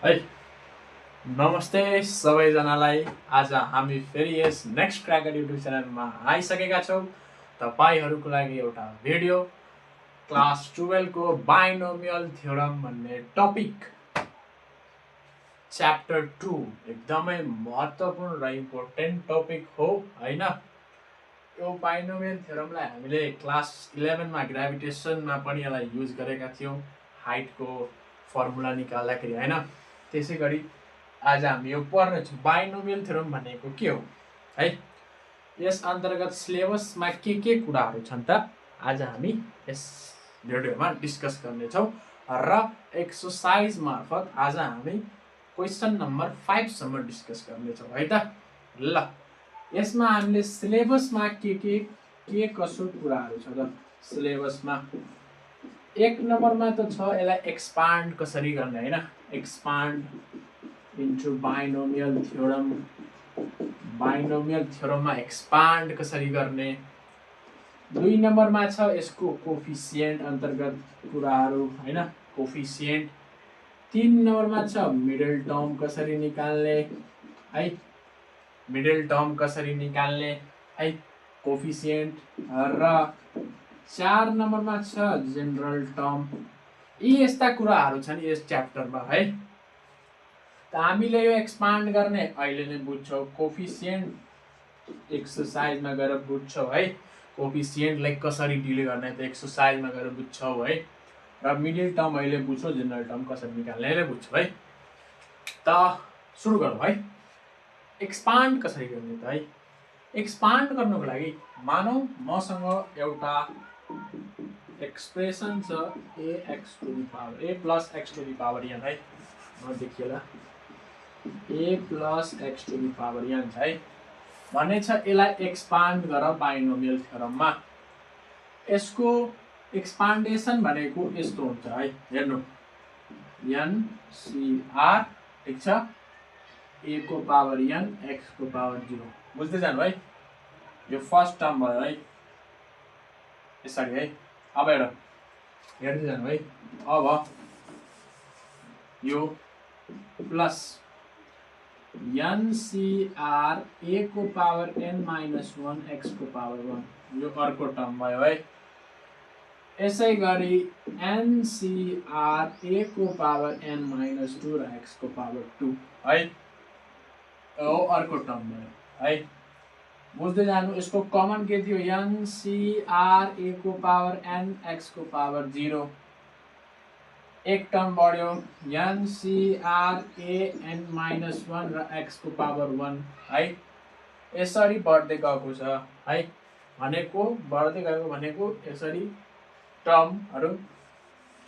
है नमस्ते सबैजनालाई। आज हामी फेरि यस नेक्स्ट क्र्याकर युट्युब च्यानलमा आइसकेका छौँ। तपाईँहरूको लागि एउटा भिडियो क्लास 12 को बाइनोमियल थ्योरम भन्ने टपिक च्याप्टर 2 एकदमै महत्त्वपूर्ण र इम्पोर्टेन्ट टपिक हो हैन। यो बाइनोमियल थ्योरमलाई हामीले क्लास 11 मा ग्राभिटेसनमा पनि यसलाई युज गरेका थियौँ हाइटको फर्मुला निकाल्दाखेरि हैन। त्यसैगरी आज हामी यो पढ्नेछौँ बाइनोमियल थ्योरम भनेको के हो है। यस अन्तर्गत सिलेबसमा के कुराहरू छन् त आज हामी यस भिडियोमा डिस्कस गर्नेछौँ र एक्सरसाइज मार्फत आज हामी क्वेसन नम्बर 5 सम्म डिस्कस गर्नेछौँ है त। ल यसमा हामीले सिलेबसमा के कसो कुराहरू छ त सिलेबसमा एक नम्बरमा त छ यसलाई एक्सपान्ड कसरी गर्ने हैन। Expand into binomial theorem, binomial थ्योरममा एक्सपान्ड कसरी गर्ने। दुई नम्बरमा छ यसको कोफिसिएन्ट अन्तर्गत कुराहरू हैन, कोफिसिएन्ट। तीन नम्बरमा छ मिडल टर्म कसरी निकाल्ने है, मिडल टर्म कसरी निकाल्ने है, कोफिसिएन्ट। र चार नम्बरमा छ जेनरल टर्म। यी यस्ता कुराहरू छन् यस च्याप्टरमा है। त हामीले यो एक्सपान्ड गर्ने अहिले नै बुझ्छौँ। कोफिसिएन्ट एक्सरसाइजमा गएर बुझ्छौँ है। कोफिसिएन्टलाई कसरी डिल गर्ने त एक्सरसाइजमा गएर बुझ्छौँ है। र मिडल टर्म अहिले बुझ्छौँ, जेनरल टर्म कसरी निकाल्ने अहिले बुझ्छौँ है। त सुरु गरौँ है। एक्सपान्ड कसरी गर्ने त है। एक्सपान्ड गर्नको लागि मानौ मसँग एउटा एक्सप्रेसन छ ax to the power a plus x to the power n है। देखिएला a plus x to the power n छ है। भने छ यसलाई एक्सपान्ड गर बाइनोमियल थ्योरममा। यसको एक्सपान्डेसन भनेको यस्तो हुन्छ है। हेर्नु NCR ठीक छ, a को पावर n x को पावर 0 बुझ्दै जानु है। यो फर्स्ट टर्म भयो है यसरी है। अब हेर्दै जानु है। अब यो प्लस NCR a को पावर n माइनस 1 x को पावर 1 यो अर्को टर्म भयो है। यसै गरी NCR a को पावर n माइनस 2 र x को पावर 2 है, यो अर्को टर्म भयो है। बुझ्दै जानु। यसको कमन के थियो NCR a को पावर n x को पावर 0। एक टर्म बढ्यो NCR a n माइनस 1 र x को पावर 1 है। यसरी बढ्दै गएको छ है। भनेको बढ्दै गएको भनेको यसरी टर्महरू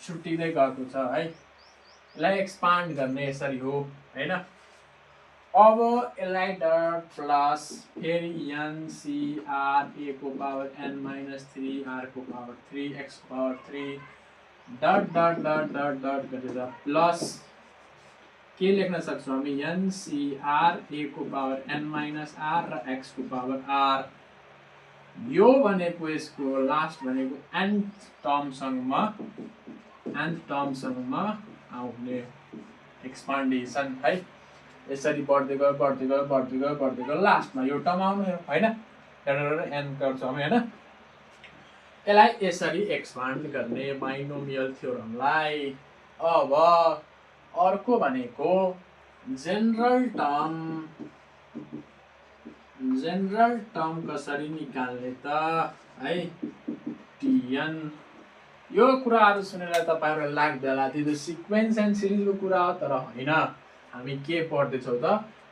छुट्टिँदै गएको छ है। यसलाई एक्सपान्ड गर्ने यसरी हो हैन। अब यसलाई डट प्लस फेरि NCR a को पावर n माइनस 3 r को पावर 3 x को power 3 dot dot dot dot dot गरेर प्लस के लेख्न सक्छौँ हामी NCR a को पावर n माइनस r र x को पावर r। यो भनेको यसको लास्ट भनेको nth टर्मसम्म आउने एक्सपान्डेसन है। यसरी बढ्दै गयो बढ्दै गयो बढ्दै गयो बढ्दै गयो लास्टमा यो टर्म आउने हैन। n गर्छौँ हामी हैन। यसलाई यसरी एक्सपान्ड गर्ने बाइनोमियल थ्योरमलाई। अब अर्को भनेको जेनरल टर्म कसरी निकाल्ने त है। Tn यो कुराहरू सुनेर तपाईहरुलाई लाग्दैला त्यो त सिक्वेन्स एन्ड सिरिजको कुरा हो, तर हैन। हामी के पढ्दैछौँ त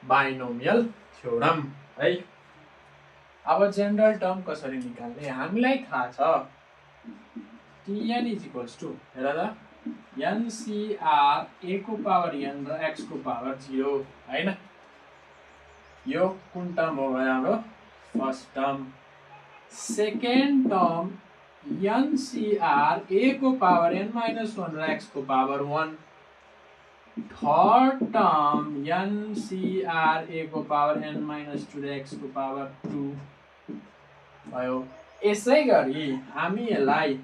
बाइनोमियल थ्योरम है। अब जेनरल टर्म कसरी निकाल्ने हामीलाई थाहा छ। Tn इज इक्वल्स टु हेर त NCR a को पावर n र x को पावर 0 हैन। यो कुन टर्म हो हाम्रो first term. Second term NCR a को पावर n माइनस 1 र x को power 1। Third term NCR a को पावर n माइनस 2 र x को पावर 2 भयो। यसै गरी हामी यसलाई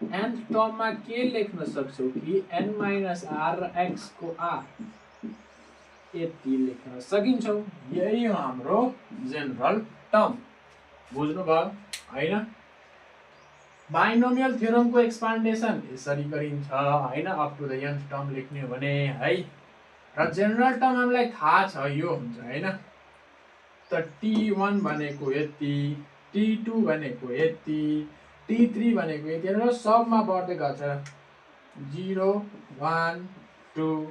nth टर्ममा के लेख्न सक्छौ कि n - r र x को r यति लेख्न सकिन्छौ। यही हो हाम्रो जेनरल टर्म। बुझ्नुभयो हैन? बाइनोमियल थ्योरमको एक्सपान्डेसन यसरी गरिन्छ हैन, up to the nth term लेख्ने हो भने है। र जेनरल टर्म हामीलाई थाहा छ यो हुन्छ हैन। त t1 भनेको यति, t2 भनेको यति, t3 भनेको यति र सबमा बढ्दै गछ 0 1 2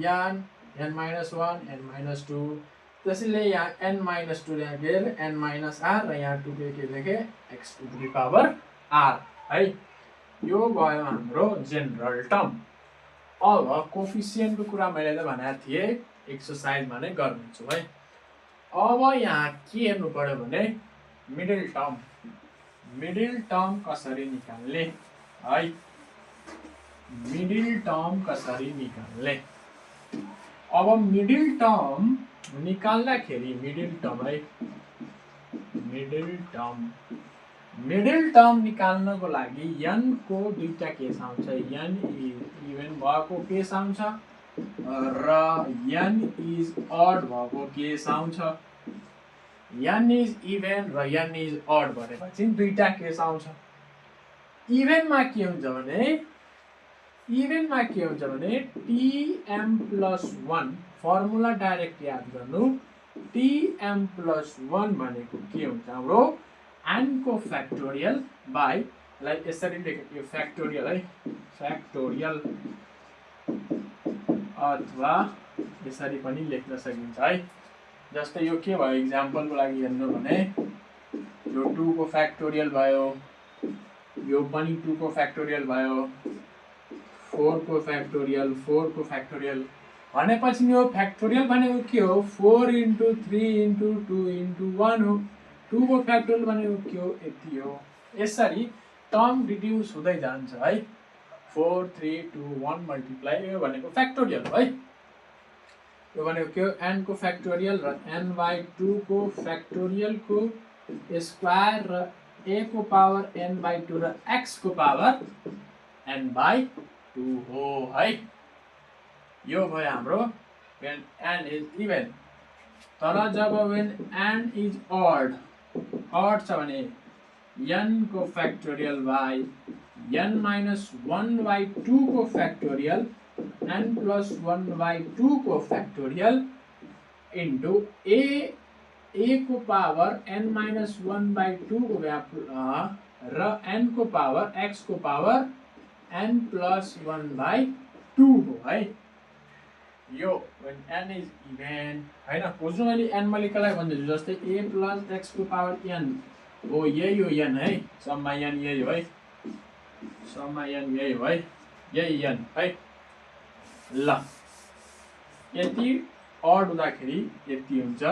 n n-1 n-2, त्यसैले यहाँ n-2 लेखे n - r र यहाँ 2 के लेखे x to the power r है। यो भयो हाम्रो जेनरल टर्म। अब कोफिसिएन्टको कुरा मैले त भनेको थिएँ एक्सरसाइजमा नै गर्नेछु है। अब यहाँ के हेर्नु पर्यो भने मिडल टर्म कसरी निकाल्ने है। मिडल टर्म कसरी निकाल्ने। अब मिडल टर्म निकाल्दाखेरि मिडल टर्म निकाल्नको लागि n को दुईटा केस आउँछ। n इभन भएको केस आउँछ र n इज अड भएको केस आउँछ। n इज इभन र n इज अड भनेपछि दुईटा केस आउँछ। इभनमा के हुन्छ भने tm+1 फर्मुला डाइरेक्ट याद गर्नु। tm+1 भनेको के हुन्छ हाम्रो n को फ्याक्टोरियल बाई, लाइक यसरी लेखेको फ्याक्टोरियल है, फ्याक्टोरियल अथवा यसरी पनि लेख्न सकिन्छ है। जस्तै यो के भयो एक्जाम्पलको लागि हेर्नु भने यो 2 को फ्याक्टोरियल भयो, यो पनि 2 को फ्याक्टोरियल भयो, 4 को फ्याक्टोरियल भनेपछि यो फ्याक्टोरियल भनेको के हो 4 × 3 × 2 × 1 हो। 2 को फ्याक्टोरियल भनेको के हो यति हो। यसरी टर्म रिड्युस हुँदै जान्छ है। 4 3 2 1 मल्टिप्लाई यो भनेको फ्याक्टोरियल हो है। यो भनेको के हो n को फ्याक्टोरियल र n/2 को फ्याक्टोरियल को स्क्वायर र a को पावर n/2 र x को पावर n/2 हो है। यो भयो हाम्रो when n is even। तर जब when n is odd छ भने n को फ्याक्टोरियल बाई n - 1/2 को फ्याक्टोरियल n+1/2 को फ्याक्टोरियल इन्टु a को पावर n-1/2 को र n को पावर x को पावर n+1/2 हो है। यो when n is even हैन। बुझ्नु मैले n मलिकलाई भन्दैछु जस्तै a + x को पावर n हो, यही हो n है। सम्मा n यही हो है, यही n है। ल यति अड हुँदाखेरि यति हुन्छ।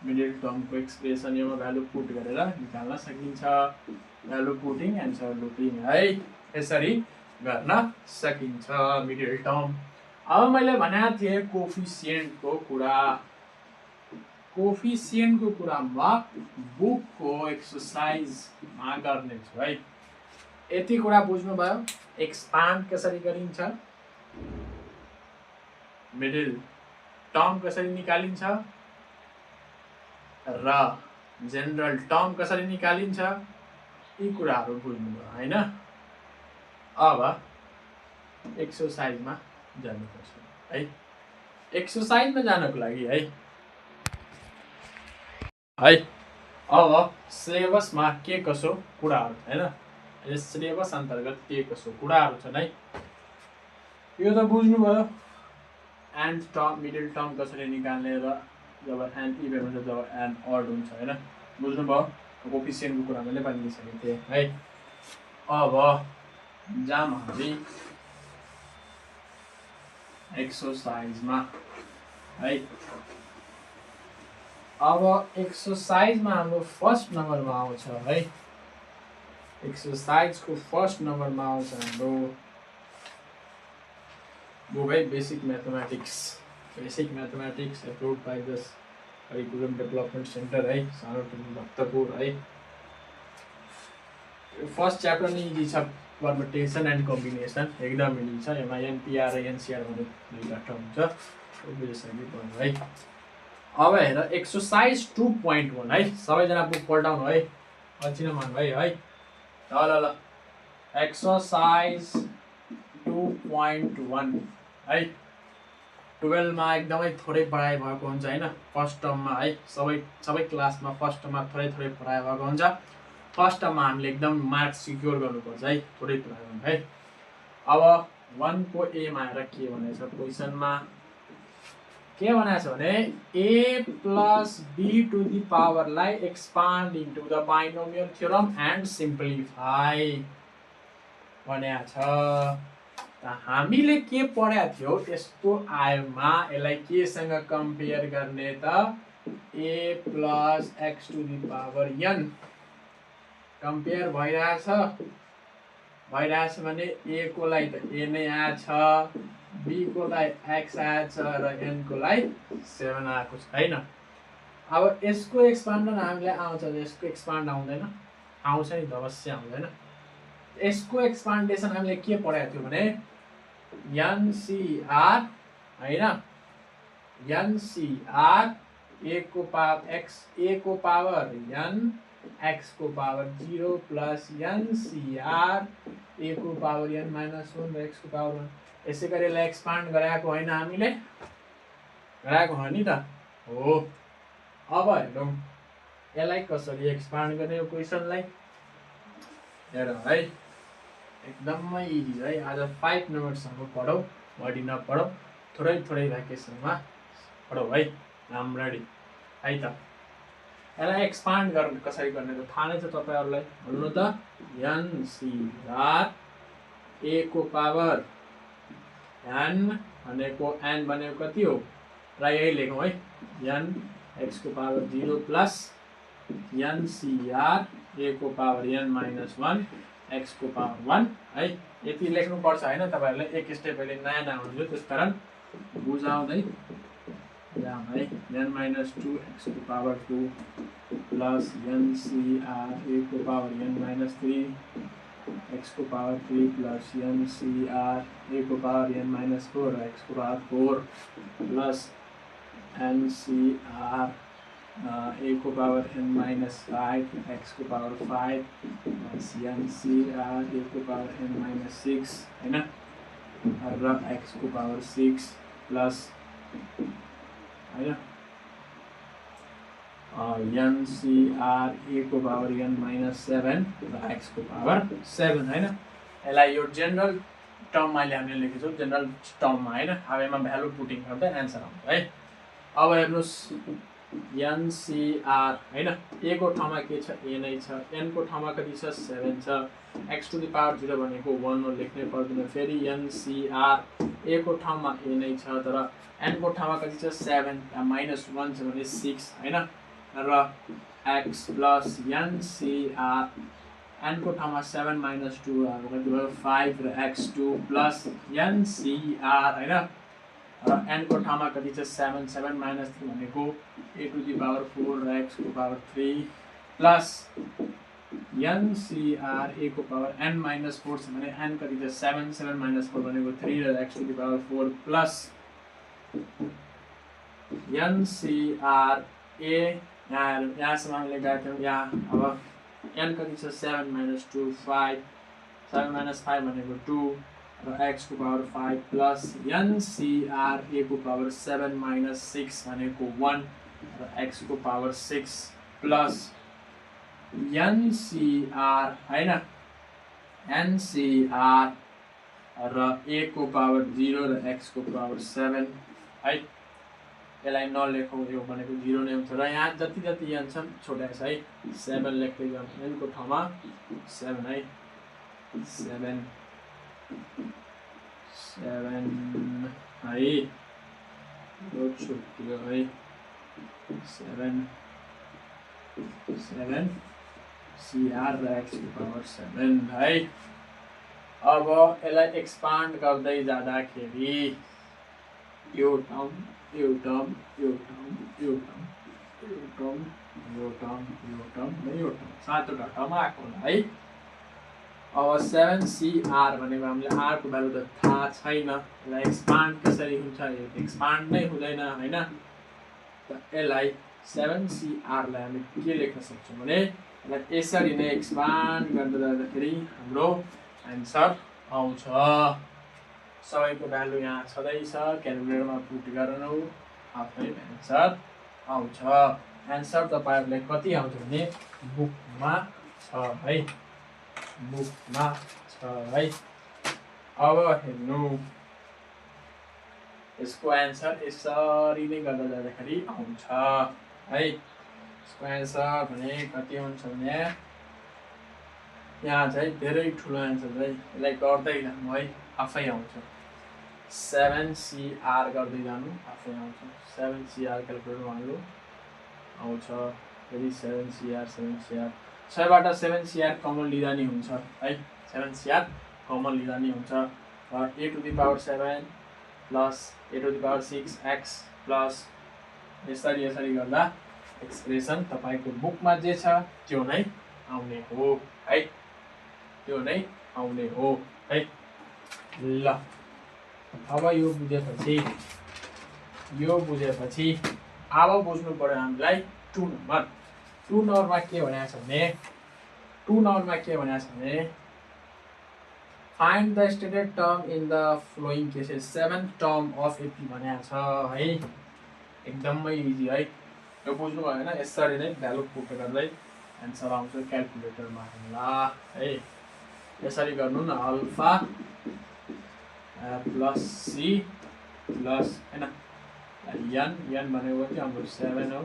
मिडल टर्मको एक्सप्रेसन यो भ्यालु पुट गरेर निकाल्न सकिन्छ। भ्यालु पुटिङ एन्सर लुपिङ है, यसरी गर्न सकिन्छ मिडल टर्म। अब मैले भनेको थिएँ कोफिसिएन्टको कुरा म बुकको एक्सरसाइजमा गर्नेछु है। यति कुरा बुझ्नुभयो। एक्सपान्ड कसरी गरिन्छ, मिडल टर्म कसरी निकालिन्छ र जेनरल टर्म कसरी निकालिन्छ, यी कुराहरू बुझ्नुभयो हैन। अब एक्सरसाइजमा जानुपर्छ है। एक्सरसाइजमा जानको लागि है अब सिलेबसमा के कसो कुराहरू हैन, यस सिलेबस अन्तर्गत के कसो कुराहरू छन् है, यो त बुझ्नुभयो। एन्ड टर्म मिडल टर्म कसरी निकाल्ने र जब एन इभन हुन्छ जब एन अड हुन्छ हैन, बुझ्नुभयो। कोफिसिएन्टको कुरा मैले भनिसकेको थिएँ है। अब जाम हामी एक्सरसाइजमा है। अब एक्सरसाइजमा हाम्रो फर्स्ट नम्बरमा आउँछ है। एक्सरसाइजको फर्स्ट नम्बरमा आउँछ हाम्रो book basic mathematics approve by the curriculum development centre है, सानो भक्तपुर है। फर्स्ट च्याप्टर नै इजी छ, परम्युटेसन एन्ड कम्बिनेसन एकदम इजी छ। यसमा एनपिआर र एनसिआर भन्ने दुईवटा टर्म हुन्छ, बुझिसक्यो है। अब हेर एक्सरसाइज 2.1 है, सबैजना बुक पल्टाउनु है, अल्छी नमान्नु है। ल ल एक्सरसाइज 2.1 है। 12 मा एकदमै थोरै पढाइ भएको हुन्छ हैन, फर्स्ट टर्ममा है। सबै क्लासमा फर्स्ट टर्ममा थोरै पढाइ भएको हुन्छ। फर्स्ट टर्ममा हामीले एकदम मार्क्स सिक्योर गर्नुपर्छ है, थोरै पढाइ गर्नु है। अब 1 को ए मा हेर के भनेको छ क्वेशनमा, के भनेको छ भने a plus b to the power लाई expand into the binomial theorem and simplify भनेको छ। हामीले के पढाएको थियो यस्तो आयोमा यसलाई केसँग कम्पेयर गर्ने त, a plus x to the power n compare भइरहेछ भने a को लागि त a नै आएछ, b को लागि x आएछ र n को लागि 7 आएको छैन। अब यसको एक्सपान्डन हामीलाई आउँछ, यसको एक्सपान्ड आउँदैन, आउँछ नि त, अवश्य आउँदैन। यसको एक्सपान्डेसन हामीले के पढाएको थियो भने एनसीआर हैन, एनसीआर a को पावर x, a को पावर n, x को पावर 0 प्लस एनसीआर a को पावर n माइनस 1 र x को पावर 1। यसै गरी यसलाई एक्सपान्ड गराएको होइन हामीले, गराएको हो नि त हो। अब हेरौँ यसलाई कसरी एक्सपान्ड गर्ने हो क्वेशनलाई, हेर है एकदमै इजी है। आज 5 मिनटसम्म पढौँ, बढी नपढौँ, थोरै भ्याकेसनमा पढौँ है, राम्ररी है त। यसलाई एक्सपान्ड गर्ने कसरी गर्ने त थाहा नै छ तपाईहरुलाई, भन्नु त एनसीआर a को पावर n भनेको n भनेको कति हो र यही लेखौँ है, n x को पावर 0 प्लस एनसीआर a को पावर n माइनस 1 x को पावर 1 है। यति लेख्नुपर्छ हैन तपाईहरुले, एक स्टेप अहिले नयाँ हुनुहुन्छ, त्यसकारण बुझाउँदै जाम है। n माइनस 2 x को पावर 2 प्लस एनसीआर a को पावर n माइनस 3 x को पावर 3 प्लस एनसीआर a को पावर n माइनस 4 x को पावर 4 प्लस एनसीआर a को पावर n माइनस 5 x को पावर 5 प्लस एनसीआर a को power n minus 6 हैन र x को पावर 6 प्लस हैन एनसीआर a को पावर n माइनस 7 र x को पावर 7 हैन। यसलाई यो जेनरल टर्ममा हामीले लेखेछौँ, जेनरल टर्ममा हैन। अब यसमा भ्यालु पुटिङ गर्दा एन्सर आउँछ है। अब हेर्नुस् एनसीआर हैन, a को ठाउँमा के छ a नै छ, n को ठाउँमा कति छ 7 छ, x टु द पावर 0 भनेको 1 हो, लेख्नै पर्दैन। फेरि एनसीआर a को ठाउँमा a नै छ, तर n को ठाउँमा कति छ 7 माइनस 1 छ भने 6 हैन र x प्लस एनसीआर n को ठाउँमा 7 माइनस 2 कति भयो 5 र x2 प्लस एनसीआर हैन र n को ठाउँमा कति छ 7 7 माइनस 3 भनेको a टु द पावर 4 र x को पावर 3 प्लस एनसीआर a को पावर n माइनस 4 छ भने n कति छ 7 7 माइनस 4 भनेको 3 र x to the power 4 plus NCR a यहाँसम्म हामीले गएको थियौँ। यहाँ अब n कति छ 7 माइनस 2 5 7 माइनस 5 भनेको 2 र x को पावर 5 प्लस एनसीआर a को पावर 7 माइनस 6 भनेको 1 र x को पावर 6 प्लस एनसीआर हैन एनसीआर र a को पावर 0 र x को पावर 7 है। यसलाई नलेखौँ, यो भनेको 0 नै हुन्छ र यहाँ जति जति n छन् छोटाइ छ है, 7 लेख्दै जाउँ, n को ठाउँमा 7 है, 7 है, यो छुट्यो है, 7 सीआर र x को पावर 7 है। अब यसलाई एक्सपान्ड गर्दै जाँदाखेरि यो टर्म यो टर्म यो टर्म यो टर्म यो टर्म यो टर्म यो टर्म र यो टर्म 7वटा टर्म आएको होला है। अब 7CR भनेको हामीले R को भ्यालु त थाहा छैन, यसलाई एक्सपान्ड कसरी हुन्छ, यो एक्सपान्ड नै हुँदैन हैन। त यसलाई 7CR लाई हामी के लेख्न सक्छौँ भने यसलाई यसरी नै एक्सपान्ड गर्दै जाँदाखेरि हाम्रो आन्सर आउँछ। सबैको भ्यालु यहाँ छँदैछ, क्यालकुलेटरमा पुट गर्नु आफै आन्सर आउँछ। आन्सर तपाईहरुलाई कति आउँछ भने बुकमा छ है, बुकमा छ है। अब हेर्नु यसको आन्सर यसरी नै गर्दा जाँदाखेरि आउँछ है। यसको आन्सर भने कति हुन्छ भने यहाँ चाहिँ धेरै ठुलो आन्सर है, यसलाई गर्दै जानु है आफै आउँछ। 7CR गर्दै जानु आफै आउँछ। 7CR क्यालकुलेटरमा हाल्नु आउँछ। फेरि 7CR सबैबाट 7CR कमन लिँदा नि हुन्छ है, 7CR कमन लिँदा नि हुन्छ। a⁴ प्लस a⁴6x प्लस यसरी गर्दा एक्सप्रेसन तपाईको बुकमा जे छ त्यो नै आउने हो है, त्यो नै आउने हो है। ल अब यो बुझेपछि अब बुझ्नु पर्यो हामीलाई 2 नम्बर। 2 नम्बरमा के भनेको छ भने find the stated term in the following cases. 7th term of AP भनेको छ है, एकदमै इजी है। यो बुझ्नु भयो हैन, यसरी नै भ्यालु पुट गर्दै आन्सर आउँछ क्यालकुलेटरमा ल है। यसरी गर्नु न, अल्फा प्लस सी प्लस हैन n भनेको चाहिँ हाम्रो 7 हो,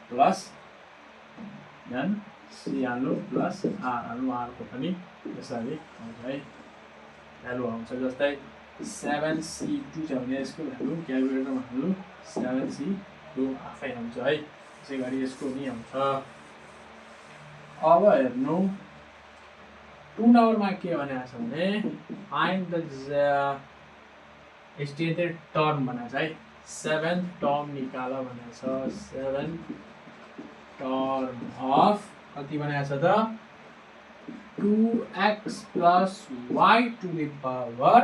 प्लस n सी हाल्नु प्लस r हाल्नु, r को पनि यसरी आउँछ है भ्यालु आउँछ। जस्तै 7C2 छ भने यसको भ्यालु क्यालकुलेटरमा हाल्नु 7C2 आफै आउँछ है। त्यसै गरी यसको नि आउँछ। अब हेर्नु 2 नम्बरमा के भनेको छ भने फाइन्ड द स्टेटेड टर्म भनेको छ है, 7th टर्म निकाल भनेको छ। 7th टर्म अफ कति भनेको छ त 2x plus y to the power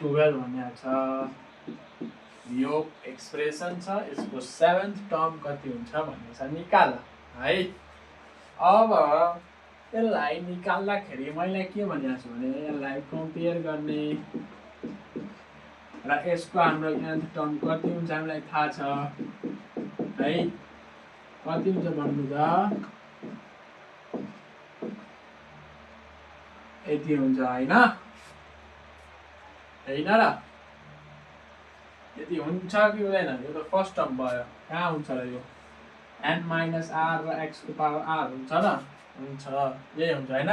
12 भनेको छ। यो एक्सप्रेसन छ, यसको 7th टर्म कति हुन्छ भनेको छ निकाल है। अब यसलाई निकाल्दाखेरि मैले के भनेको छु भने यसलाई कम्पेयर गर्ने र यसको हाम्रो nth टर्म कति हुन्छ हामीलाई थाहा छ है। कति हुन्छ भन्नु त यति हुन्छ हैन, र यति हुन्छ कि हुँदैन? यो त फर्स्ट टर्म भयो, कहाँ हुन्छ र यो n माइनस r र x को पावर r हुन्छ न, हुन्छ यही हुन्छ हैन।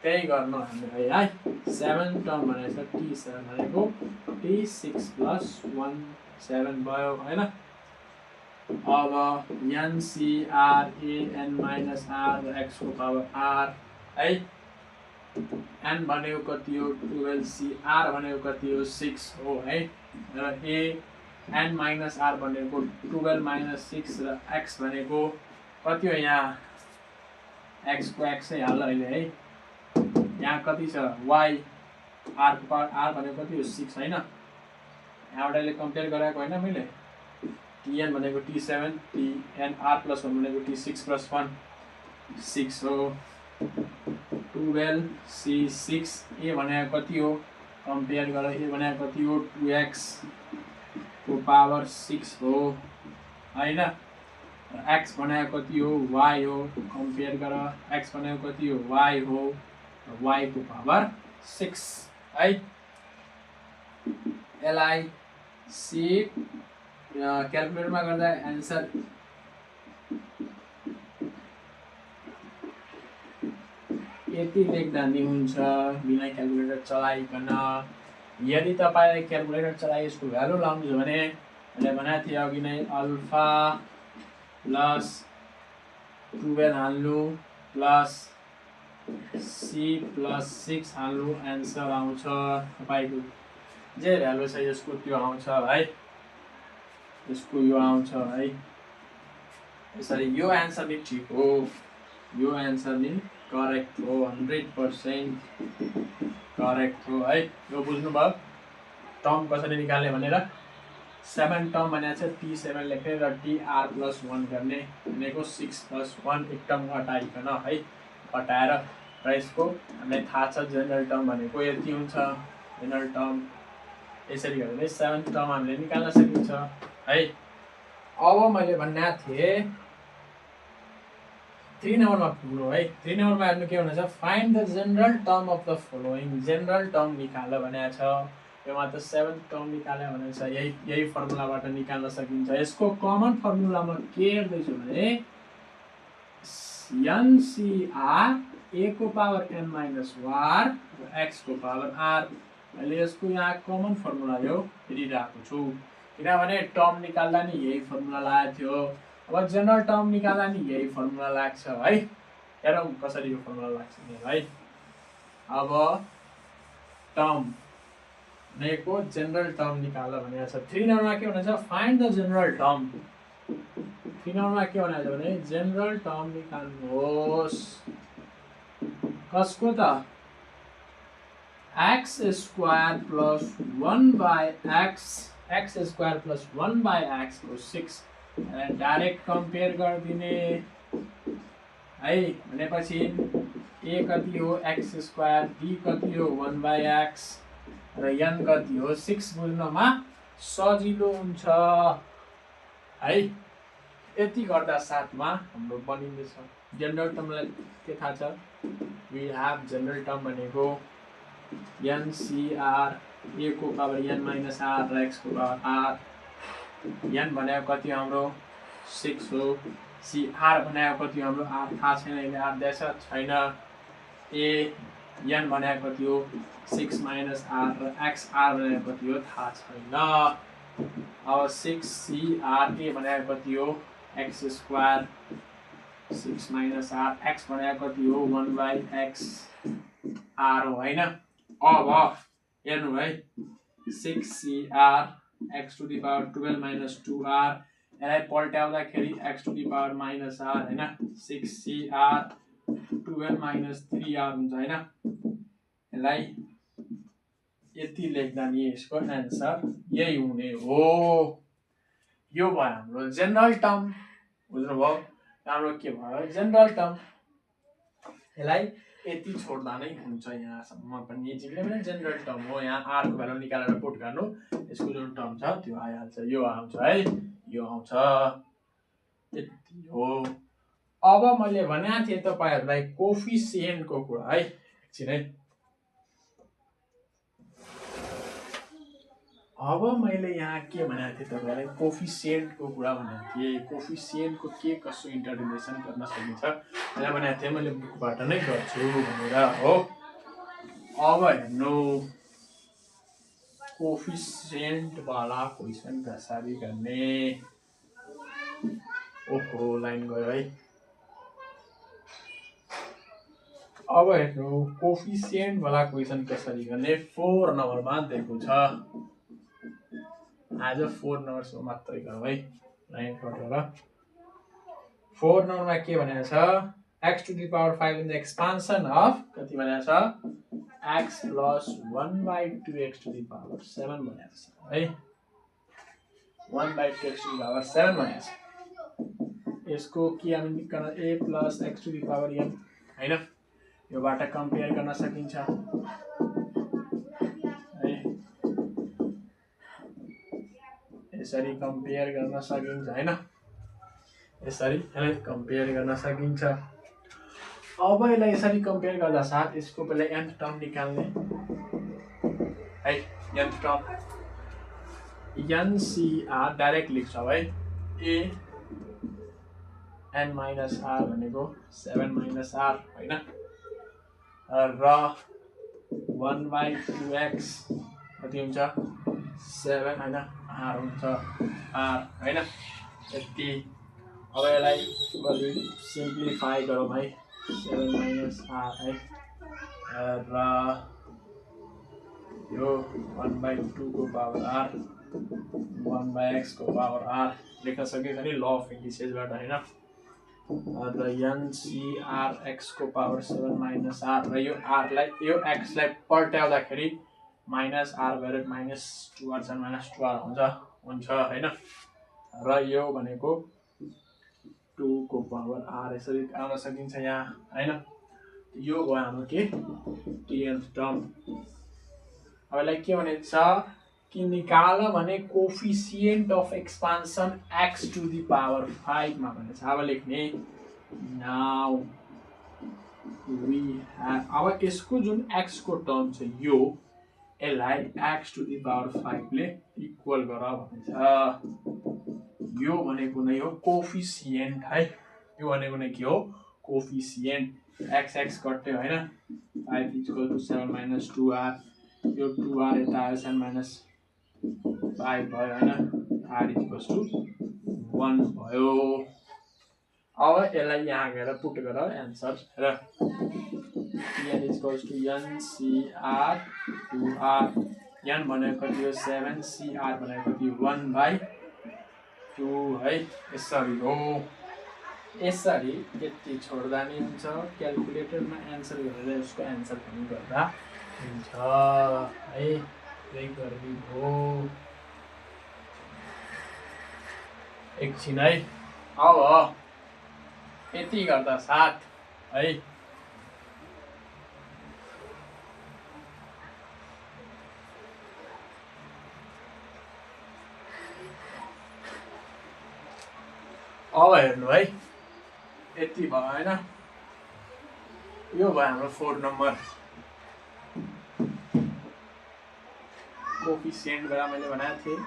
त्यही गर्नु हामीले है। 7 टर्म भनेको t7 भनेको t6 प्लस 1 7 भयो हैन। अब ncr n माइनस r र x को पावर r है। n भनेको कति हो 12c, r भनेको कति हो 6 हो है। र n माइनस r भनेको 12 माइनस 6 र x भनेको कति हो, यहाँ x को x है हाल अहिले है। यहाँ कति छ y, r को पावर r भनेको कति हो 6 हैन। यहाँबाट अहिले कम्पेयर गराएको हैन मैले, tn भनेको t7, tn r प्लस 1 भनेको t6 प्लस 1 6 हो। 12c6 a भनेको कति हो कम्पेयर गर, a भनेको कति हो 2x को पावर 6 हो हैन। x भनेको कति हो y हो, कम्पेयर गर, x भनेको कति हो y हो, y को पावर 6 है। यसलाई सी क्यालकुलेटरमा गर्दा आन्सर यति लेख्दा नि हुन्छ बिना क्यालकुलेटर चलाइकन। यदि तपाईले क्यालकुलेटर चलाइ यसको भ्यालु लाउनु छ भने मैले भनेको थिएँ अघि नै अल्फा प्लस 12 हाल्नु प्लस c प्लस 6 हाल्नु आन्सर आउँछ। तपाईको जे भ्यालु छ यसको त्यो आउँछ है, यसको यो आउँछ है। यसरी यो आन्सर नि ठिक हो, यो आन्सर नि करेक्ट हो 100% करेक्ट हो है। यो बुझ्नुभयो टर्म कसरी निकाल्ने भनेर। 7 टर्म भनेको छ T7 लेख्ने र TR + 1 गर्ने भनेको 6 + 1 एक टर्म घटाइकन है घटाएर र यसको हामीलाई थाहा छ जेनरल टर्म भनेको यति हुन्छ। जेनरल टर्म यसरी गरेर 7 टर्म हामीले निकाल्न सकिन्छ है। अब मैले भन्ने थिएँ 3 नम्बरमा पुग्नु है। 3 नम्बरमा हेर्नु के भनेको छ find the general term of the following. General term निकाल भनेको छ। यसमा त 7 टर्म निकाल्यो भने छ यही फर्मुलाबाट निकाल्न सकिन्छ। यसको कमन फर्मुलामा के हेर्दैछु भने NCR a को power n minus r x को पावर r। मैले यसको यहाँ कमन फर्मुला यो हेरिरहेको छु किनभने टर्म निकाल्दा नि यही फर्मुला लागेको थियो। अब जेनरल टर्म निकाल्दा नि यही फर्मुला लाग्छ है। हेरौँ कसरी यो फर्मुला लाग्छ है। अब टर्म भनेको जेनरल टर्म निकाल भनेको छ। 3 नम्बरमा के भनेको छ फाइन्ड द जेनरल टर्म। 3 नम्बरमा के भनेको छ भने जेनरल टर्म निकाल्नुहोस्। कसको त x square plus 1 by x square plus 1 by x को 6 डाइरेक्ट कम्पेयर गरिदिने है। भनेपछि a कति हो x स्क्वायर, b कति हो 1 बाई x र n कति हो 6 बुझ्नमा सजिलो हुन्छ है। यति गर्दा साथमा हाम्रो बनिन्छ जेनरल टर्मलाई के थाहा छ। वी हैव जेनरल टर्म भनेको NCR a को पावर n माइनस r र x को पावर r। n भनेको कति हाम्रो 6 हो। CR भनेको कति हाम्रो r थाहा छैन, अहिले r देछ छैन। a n भनेको कति हो 6 माइनस r र xr भनेको कति हो थाहा छैन। अब 6CR a भनेको कति हो x square 6 minus r x भनेको कति हो 1 बाई x r हो हैन। अब हेर्नु है 6CR x to the power 12 minus 2r यसलाई पल्ट्याउँदाखेरि x to the power minus r हैन। 6CR 12 माइनस 3r हुन्छ हैन। यसलाई यति लेख्दा नि यसको एन्सर यही हुने हो। यो भयो हाम्रो जेनरल टर्म। बुझ्नुभयो हाम्रो के भयो जेनरल टर्म। यसलाई यति छोड्दा नै हुन्छ यहाँसम्म पनि किनभने जेनरल टर्म हो। यहाँ r को भ्यालु निकालेर पुट गर्नु यसको जुन टर्म छ त्यो आइहाल्छ। यो आउँछ है, यो आउँछ। यति हो। अब मैले भनेको थिएँ तपाईहरुलाई कोफिसिएन्टको कुरा है। एकछिन है। अब मैले यहाँ के भनेको थिएँ तपाईहरुलाई कोफिसिएन्टको कुरा भनेको थिएँ। कोफिसिएन्टको के कसो इन्टरप्रिटेसन गर्न सकिन्छ मैले भनेको थिएँ। मैले बुकबाट नै गर्छु भनेर हो। अब हेर्नु कोफिसिएन्ट वाला क्वेशन कसरी गर्ने। ओहो लाइन गयो है। अब हेर्नु कोफिसिएन्ट वाला क्वेशन कसरी गर्ने 4 नम्बरमा दिएको छ। आज 4 नम्बरमा मात्रै गरौँ है। लाइन कटेर 4 नम्बरमा के भनेको छ x to the power 5 in the expansion of कति भनेको छ x plus 1 by 2x to the power 7 भनेको छ है। 1 by 2x to the power 7 भनेको छ। यसको के हामी निकाल्न a plus x to the power n हैन। योबाट कम्पेयर गर्न सकिन्छ है। यसरी कम्पेयर गर्न सकिन्छ हैन। यसरी कम्पेयर गर्न सकिन्छ। अब यसलाई यसरी कम्पेयर गर्दा साथ यसको पहिले nth टर्म निकाल्ने है। nth टर्म NCR डाइरेक्ट लेख्छौ है। a n माइनस r भनेको 7 माइनस r हैन र 1 बाई 2x कति हुन्छ 7 हैन r हुन्छ r हैन। यति। अब यसलाई अलि सिम्प्लिफाई गरौँ है। 7 माइनस r है र यो 1 बाई 2 को पावर r 1 बाई x को पावर r लेख्न सकिन्छ नि ल अफ इन्डिसेसबाट हैन। र NCR x को पावर 7 माइनस r र यो r लाई यो x लाई पल्ट्याउँदाखेरि माइनस r भएर माइनस 2r छ माइनस 2r हुन्छ हैन र यो भनेको 2 को पावर r यसरी आउन सकिन्छ यहाँ हैन यो भयो हाम्रो के tnth टर्म अब यसलाई के भनेको छ कि निकाल भने coefficient of expansion x to the power 5 मा भनेछ अब लेख्ने नाउ वी हैव अब यसको जुन x को टर्म छ यो यसलाई x टु द पावर 5 ले इक्वल गर भनेछ यो भनेको नै हो कोफिसिएन्ट है यो भनेको नै के हो कोफिसिएन्ट x x कट्यो हैन 5 = 7 - 2r यो 2r यता आयो 7 - 5 भयो हैन r = 1 भयो अब यसलाई यहाँ गएर पुट गर आन्सर र n = NCR 2r n भनेको कति हो 7 CR भनेको कति 1/2 है यसरी हो यसरी यति छोड्दा नि हुन्छ क्याल्कुलेटरमा आन्सर गरेर यसको आन्सर पनि गर्दा हुन्छ है त्यही गर्दै हो एकछिन है अब यति गर्दा साथ है अब हेर्नु है यति भयो हैन यो भयो हाम्रो 4 नम्बर कोफिसिएन्ट बाट मैले भनेको थिएँ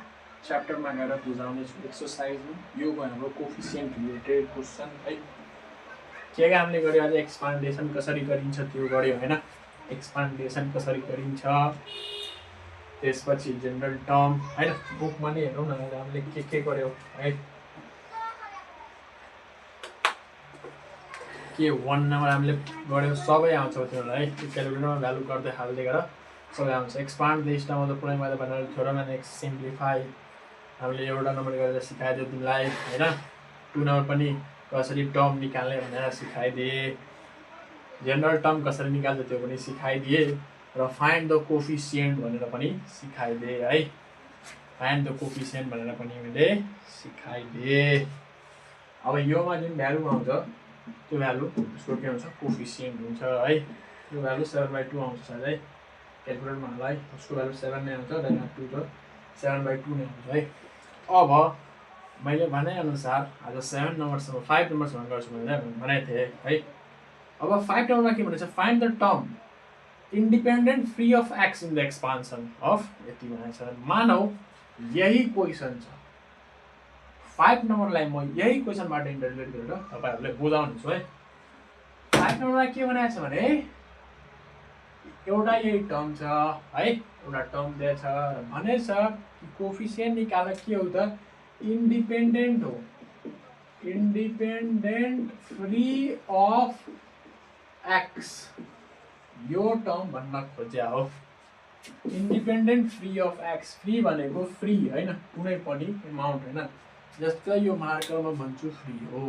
च्याप्टरमा गएर बुझाउने छु एक्सरसाइजमा यो भयो हाम्रो कोफिसिएन्ट रिलेटेड क्वेशन है के कामले गर्यो अझ एक्सपान्डेसन कसरी गरिन्छ त्यो गर्यो हैन एक्सपान्डेसन कसरी गरिन्छ त्यसपछि जनरल टर्म हैन बुकमा नि हेरौँ न हामीले के गर्यो है के 1 नम्बर हामीले गर्यो सबै आउँछ त्यसलाई क्याल्कुलेटरमा भ्यालु गर्दै हाल्दै गर सबै आउँछ एक्सपान्ड द स्टम अफ द पुरै मैले बनाएर थ्योरम एन्ड एक्स सिम्प्लिफाई हामीले एउटा नम्बर गरेर सिकाइदियो तिमीलाई हैन 2 नम्बर पनि कसरी टर्म निकाल्ने भनेर सिकाइदिए जनरल टर्म कसरी निकाल्छ त्यो पनि सिकाइदिए र फाइन्ड द कोफिसिएन्ट भनेर पनि सिकाइदिए है फाइन्ड द कोफिसिएन्ट भनेर पनि मैले सिकाइदिए अब योमा जुन भ्यालु आउँछ त्यो भ्यालु यसको के हुन्छ कोफिसिएन्ट हुन्छ है यो भ्यालु 7/2 आउँछ सायदै क्याल्कुलेटरमा हाल्लाई उसको भ्यालु 7 नै आउँछ देन 2 त 7/2 नै आउँछ है अब मैले भने अनुसार आज 7 नम्बरसम्म 5 नम्बरसम्म गर्छु भनेको थिएँ है अब 5 नम्बरमा के भनेछ find the term independent free of x in the expansion of यति भनेको छ मानौ यही क्वेसन छ 5 नम्बरलाई म यही क्वेसनबाट इन्टरप्रेट गरेर तपाईहरुलाई बुझाउने छु है 5 नम्बरमा के भनेको छ भने एउटा यही टर्म छ है एउटा टर्म दिएछ र भनेछ कि कोफिसिएन्ट निकाल्दा के हो त इन्डिपेन्डेन्ट हो इन्डिपेन्डेन्ट फ्री अफ एक्स यो टर्म भन्न खोज्या हो independent free of x free भनेको फ्री हैन कुनै पनि अमाउन्ट हैन जस्तो यो मार्करमा भन्छु फ्री हो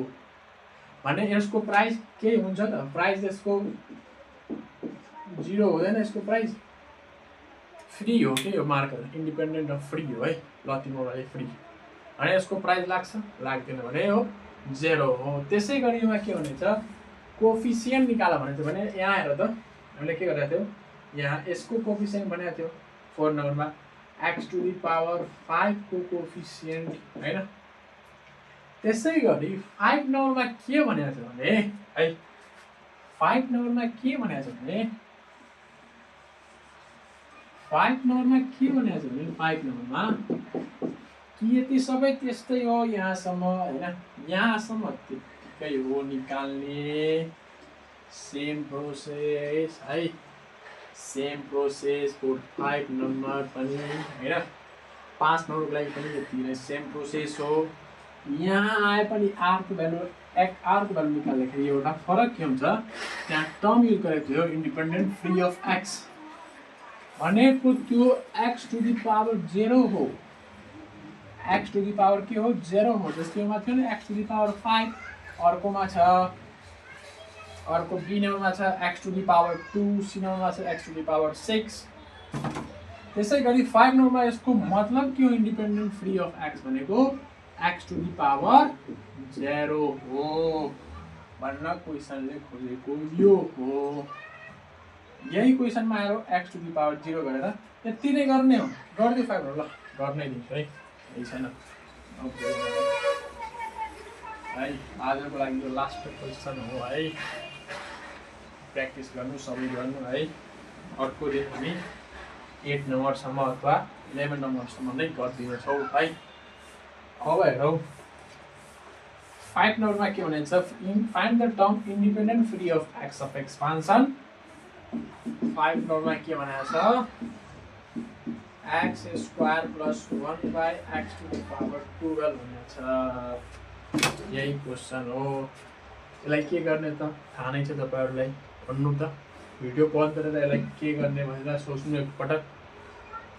भने यसको प्राइस के हुन्छ त प्राइस यसको 0 हुँदैन यसको प्राइस फ्री हो के यो मार्कर इन्डिपेन्डेन्ट अफ फ्री हो है ल तिम्रो फ्री अनि यसको प्राइस लाग्छ लाग्दैन भने हो 0 हो त्यसै गरी योमा के भनेछ कोफिसिएन्ट निकाल भनेछ भने यहाँ हेर त हामीले के गरेका थियौ यहाँ यसको कोफिसिएन्ट भनेको थियो 4 नम्बरमा x टु द पावर 5 को कोफिसिएन्ट हैन त्यसै गरी 5 नम्बरमा के भनेको छ भने है 5 नम्बरमा के भनेको छ भने 5 नम्बरमा के भनेको छ भने 5 नम्बरमा कि यति सबै त्यस्तै हो यहाँसम्म हैन यहाँसम्म त्यतिकै हो निकाल्ने सेम प्रोसेस है सेम प्रोसेस फर 5 नम्बर पनि हैन 5 नम्बरको लागि पनि यति नै सेम प्रोसेस हो यहाँ आए पनि r को भ्यालु r को भ्यालु निकाल्दाखेरि एउटा फरक के हुन्छ त्यहाँ टर्म युज गरेको थियो इन्डिपेन्डेन्ट फ्री अफ x भनेको त्यो x टु द पावर 0 हो x टु द पावर के हो 0 हो जस्तै योमा थियो नि x टु द पावर 5 अर्कोमा छ अर्को बी नम्बरमा छ x to the power 2, C नम्बरमा छ x टु द पावर 6। त्यसै गरी 5 नम्बरमा यसको मतलब के हो इन्डिपेन्डेन्ट फ्री अफ x भनेको x टु द पावर 0 हो भन्न क्वेसनले खोजेको यो हो। यही क्वेसनमा आएर x टु द पावर 0 गरेर यति नै गर्ने हो। गर्दै 5 ल गर्नै दिन्छु है, केही छैन है। आजको लागि यो लास्ट क्वेसन हो है, प्र्याक्टिस गर्नु सबै गर्नु है। अर्को दिन हामी 8 नम्बरसम्म अथवा 11 नम्बरसम्म नै गरिदिनेछौँ है। अब हेरौँ 5 नम्बरमा के भनेको छ, find the term independent free of X of expansion. 5 नम्बरमा के भनेको छ, X square plus 1 by X to the power 12 भनेको छ। यही क्वेसन हो। यसलाई के गर्ने त थाहा नै छ तपाईँहरूलाई, भन्नु त भिडियो पज गरेर यसलाई के गर्ने भनेर सोच्नु एकपटक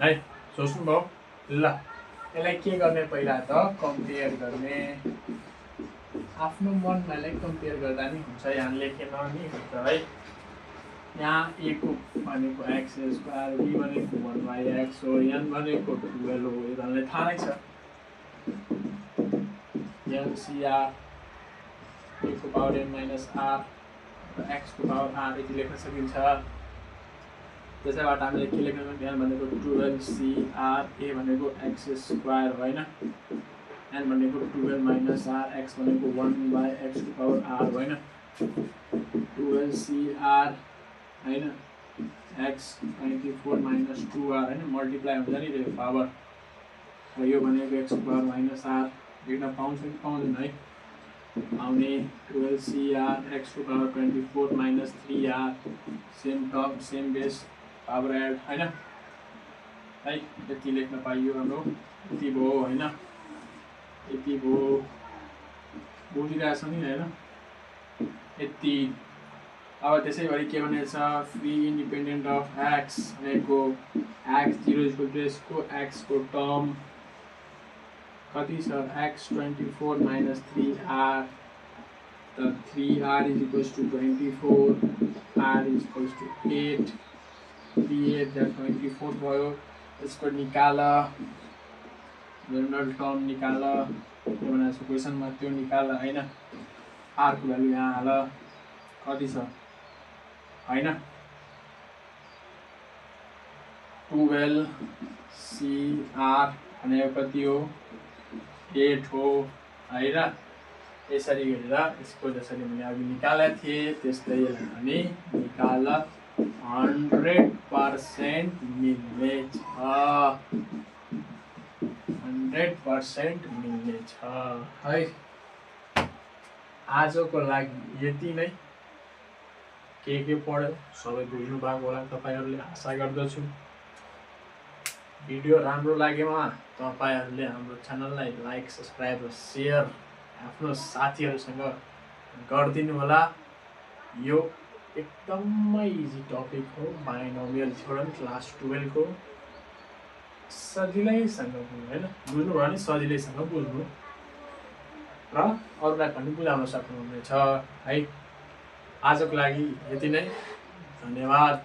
है, सोच्नुभयो। ल यसलाई के गर्ने, पहिला त कम्पेयर गर्ने, आफ्नो मनमा यसलाई कम्पेयर गर्दा नि हुन्छ। यहाँ लेखेमा नि हुन्छ है। यहाँ ए को भनेको एक्स स्क्वायर, बी भनेको 1 बाई एक्स हो, एन भनेको 12 हो, यो हामीलाई थाहा नै छ। एनसिआर ए को power N minus R X को पावर आर यति लेख्न सकिन्छ। त्यसैबाट हामीले के लेख्न सक्छौँ, एन भनेको 12CR, ए भनेको एक्स स्क्वायर होइन, एन भनेको 12 माइनस आर, एक्स भनेको 1 बाई एक्स को पावर आर होइन, 12CR होइन, एक्स 24 माइनस 2R होइन, मल्टिप्लाई हुन्छ नि त्यो पावर। र यो भनेको एक्स को पावर माइनस आर लेख्न पाउँछ कि पाउँदैन है, आउने 12CR एक्स को power 24 minus 3R, same term same base power add होइन है। यति लेख्न पाइयो हाम्रो, यति भयो होइन, यति भयो, बुझिरहेछ नि होइन यति। अब त्यसै गरी के भनेको छ, फ्री इन्डिपेन्डेन्ट अफ एक्स भनेको एक्स 0 इक्वल टु यसको एक्स को टर्म कति छ, एक्स 24 माइनस 3R, त 3R is equals to 24, R is equals to 8, 3 8 24 भयो। यसको निकाल, जनरल टर्म निकाल, के भनेको छ क्वेसनमा त्यो निकाल होइन। आर को भ्यालु यहाँ हाल, कति छ होइन, 12CR भनेको कति हो, 8 हो होइन। यसरी गरेर यसको जसरी मैले अघि निकालेको थिएँ त्यस्तै हामी निकाल 100% मिल्नेछ, 100% मिल्नेछ है। आजको लागि यति नै। के पढ्यो सबै बुझ्नु भएको होला तपाईँहरूले, आशा गर्दछु। भिडियो राम्रो लागेमा तपाईँहरूले हाम्रो च्यानललाई लाइक सब्सक्राइब र सेयर आफ्नो साथीहरूसँग गरिदिनु होला। यो एकदमै इजी टपिक हो, बाइनोमियल थ्योरम क्लास 12 को सजिलैसँग बुझ्नु होइन, बुझ्नुभयो भने सजिलैसँग बुझ्नु र अरूलाई पनि बुझाउन सक्नुहुनेछ है। आजको लागि यति नै, धन्यवाद।